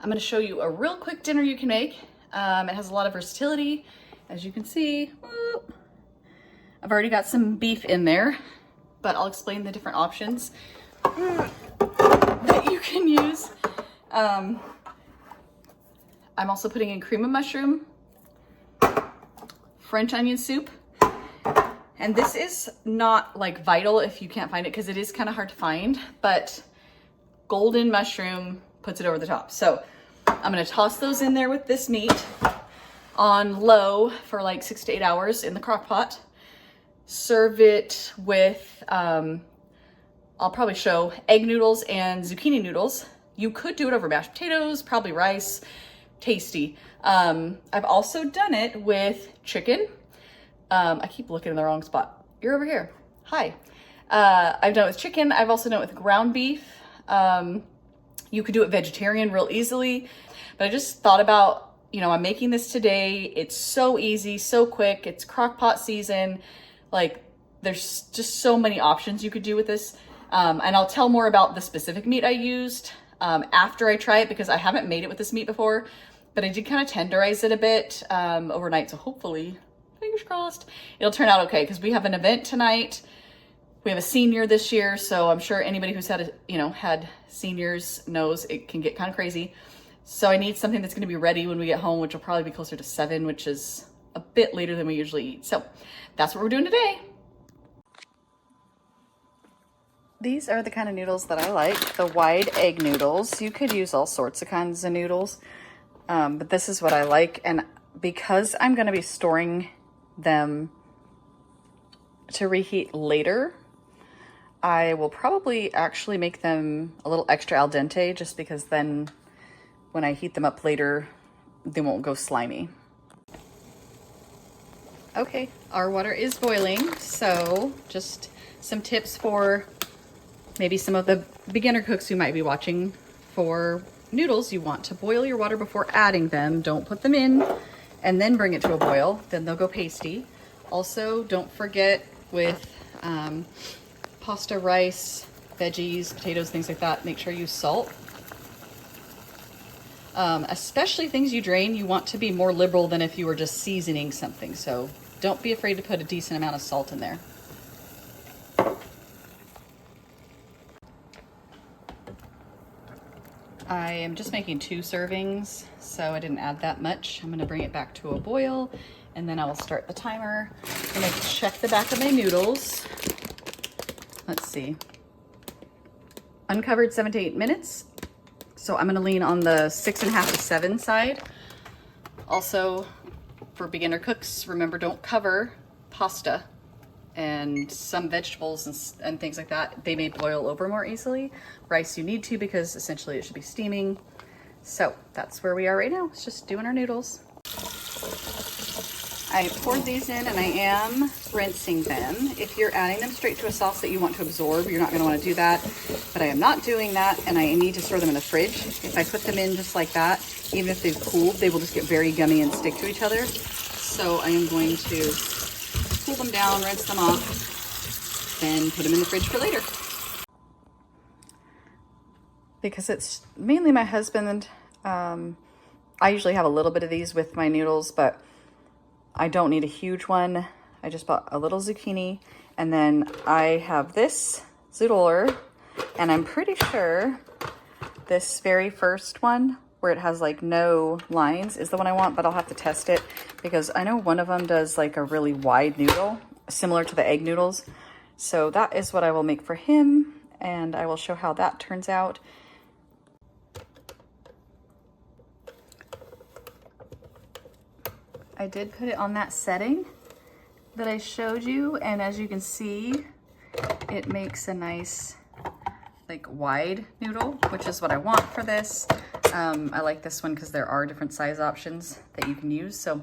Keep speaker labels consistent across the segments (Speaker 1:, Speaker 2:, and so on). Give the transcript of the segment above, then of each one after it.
Speaker 1: I'm gonna show you a real quick dinner you can make. It has a lot of versatility. As you can see, I've already got some beef in there, but I'll explain the different options that you can use. I'm also putting in cream of mushroom, French onion soup, and this is not like vital if you can't find it because it is kind of hard to find, but golden mushroom puts it over the top. So I'm gonna toss those in there with this meat on low for like 6 to 8 hours in the crock pot. Serve it with, I'll probably show egg noodles and zucchini noodles. You could do it over mashed potatoes, probably rice, tasty. I've also done it with chicken. I keep looking in the wrong spot. You're over here. Hi. I've done it with chicken. I've also done it with ground beef. You could do it vegetarian real easily, but I just thought about, you know, I'm making this today. It's so easy, so quick. It's crock pot season. Like there's just so many options you could do with this. And I'll tell more about the specific meat I used after I try it because I haven't made it with this meat before, but I did kind of tenderize it a bit overnight. So hopefully, fingers crossed, it'll turn out okay because we have an event tonight. We have a senior this year, so I'm sure anybody who's had, had seniors knows it can get kind of crazy. So I need something that's gonna be ready when we get home, which will probably be closer to 7, which is a bit later than we usually eat. So that's what we're doing today. These are the kind of noodles that I like, the wide egg noodles. You could use all sorts of kinds of noodles, but this is what I like. And because I'm gonna be storing them to reheat later, I will probably actually make them a little extra al dente just because then when I heat them up later, they won't go slimy. Okay, our water is boiling, so just some tips for maybe some of the beginner cooks who might be watching. For noodles, you want to boil your water before adding them. Don't put them in and then bring it to a boil, then they'll go pasty. Also, don't forget with pasta, rice, veggies, potatoes, things like that, make sure you salt. Especially things you drain, you want to be more liberal than if you were just seasoning something. So don't be afraid to put a decent amount of salt in there. I am just making 2 servings, so I didn't add that much. I'm gonna bring it back to a boil and then I will start the timer. I'm gonna check the back of my noodles. Let's see. Uncovered 7 to 8 minutes. So I'm gonna lean on the 6.5 to 7 side. Also, for beginner cooks, remember don't cover pasta and some vegetables and things like that. They may boil over more easily. Rice you need to because essentially it should be steaming. So that's where we are right now. It's just doing our noodles. I poured these in and I am rinsing them. If you're adding them straight to a sauce that you want to absorb, you're not gonna wanna do that, but I am not doing that and I need to store them in the fridge. If I put them in just like that, even if they've cooled, they will just get very gummy and stick to each other. So I am going to cool them down, rinse them off, then put them in the fridge for later. Because it's mainly my husband, I usually have a little bit of these with my noodles, but I don't need a huge one. I just bought a little zucchini, and then I have this zoodler, and I'm pretty sure this very first one where it has like no lines is the one I want, but I'll have to test it because I know one of them does like a really wide noodle similar to the egg noodles. So that is what I will make for him, and I will show how that turns out. I did put it on that setting that I showed you, and as you can see, it makes a nice like wide noodle, which is what I want for this. I like this one because there are different size options that you can use. So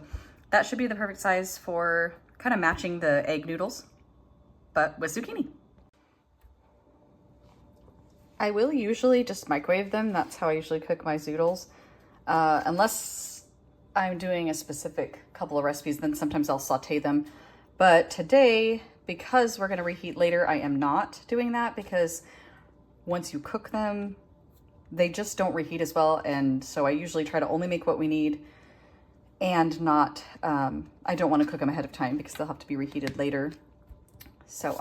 Speaker 1: that should be the perfect size for kind of matching the egg noodles, but with zucchini. I will usually just microwave them. That's how I usually cook my zoodles. Unless I'm doing a specific couple of recipes, then sometimes I'll saute them. But today, because we're gonna reheat later, I am not doing that because once you cook them, they just don't reheat as well. And so I usually try to only make what we need and not, I don't want to cook them ahead of time because they'll have to be reheated later. So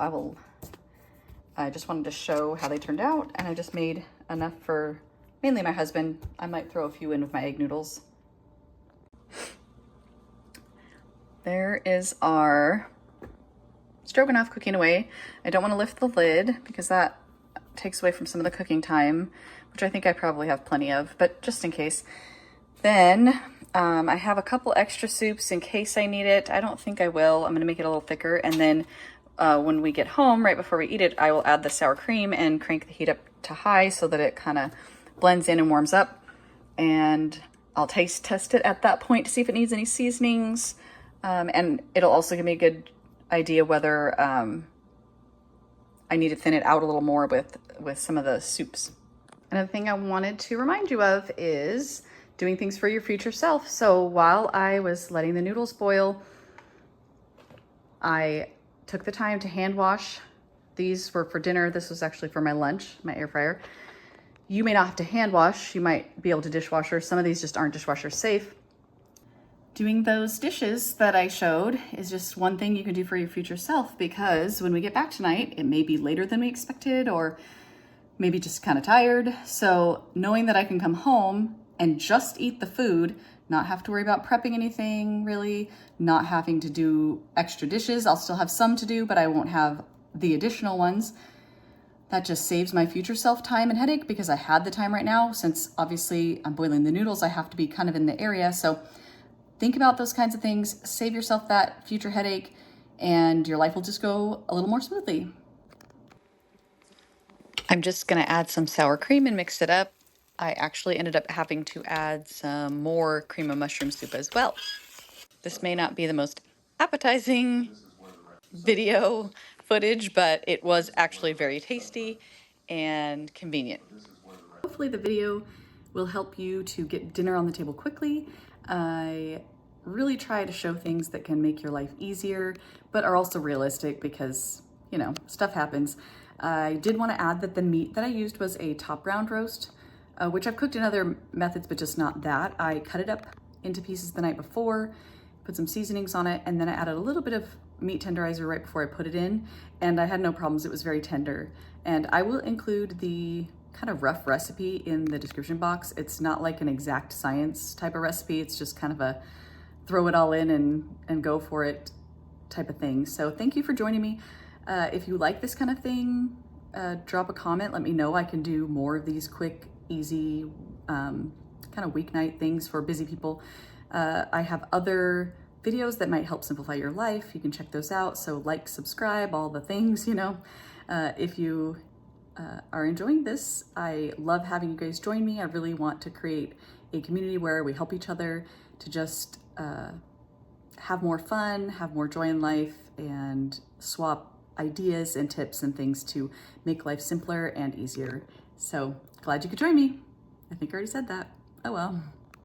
Speaker 1: I just wanted to show how they turned out, and I just made enough for mainly my husband. I might throw a few in with my egg noodles. There is our Stroganoff cooking away. I don't want to lift the lid because that takes away from some of the cooking time, which I think I probably have plenty of, but just in case. Then I have a couple extra soups in case I need it. I don't think I will. I'm going to make it a little thicker, and then when we get home, right before we eat it, I will add the sour cream and crank the heat up to high so that it kind of blends in and warms up. And I'll taste test it at that point to see if it needs any seasonings. And it'll also give me a good idea whether I need to thin it out a little more with some of the soups. Another thing I wanted to remind you of is doing things for your future self. So while I was letting the noodles boil, I took the time to hand wash. These were for dinner. This was actually for my lunch, my air fryer. You may not have to hand wash. You might be able to dishwasher. Some of these just aren't dishwasher safe. Doing those dishes that I showed is just one thing you can do for your future self, because when we get back tonight, it may be later than we expected, or maybe just kind of tired. So knowing that I can come home and just eat the food, not have to worry about prepping anything really, not having to do extra dishes. I'll still have some to do, but I won't have the additional ones. That just saves my future self time and headache, because I had the time right now. Since obviously I'm boiling the noodles, I have to be kind of in the area. So think about those kinds of things, save yourself that future headache, and your life will just go a little more smoothly. I'm just gonna add some sour cream and mix it up. I actually ended up having to add some more cream of mushroom soup as well. This may not be the most appetizing video footage, but it was actually very tasty and convenient. Hopefully the video will help you to get dinner on the table quickly. I really try to show things that can make your life easier, but are also realistic because, you know, stuff happens. I did want to add that the meat that I used was a top round roast, which I've cooked in other methods, but just not that. I cut it up into pieces the night before, put some seasonings on it, and then I added a little bit of meat tenderizer right before I put it in, and I had no problems. It was very tender. And I will include the kind of rough recipe in the description box. It's not like an exact science type of recipe. It's just kind of a throw it all in and go for it type of thing. So thank you for joining me. If you like this kind of thing, drop a comment, let me know. I can do more of these quick, easy, kind of weeknight things for busy people. I have other videos that might help simplify your life. You can check those out. So like, subscribe, all the things, you know. If you are enjoying this, I love having you guys join me. I really want to create a community where we help each other to just have more fun, have more joy in life, and swap ideas and tips and things to make life simpler and easier. So glad you could join me. I think I already said that. Oh well.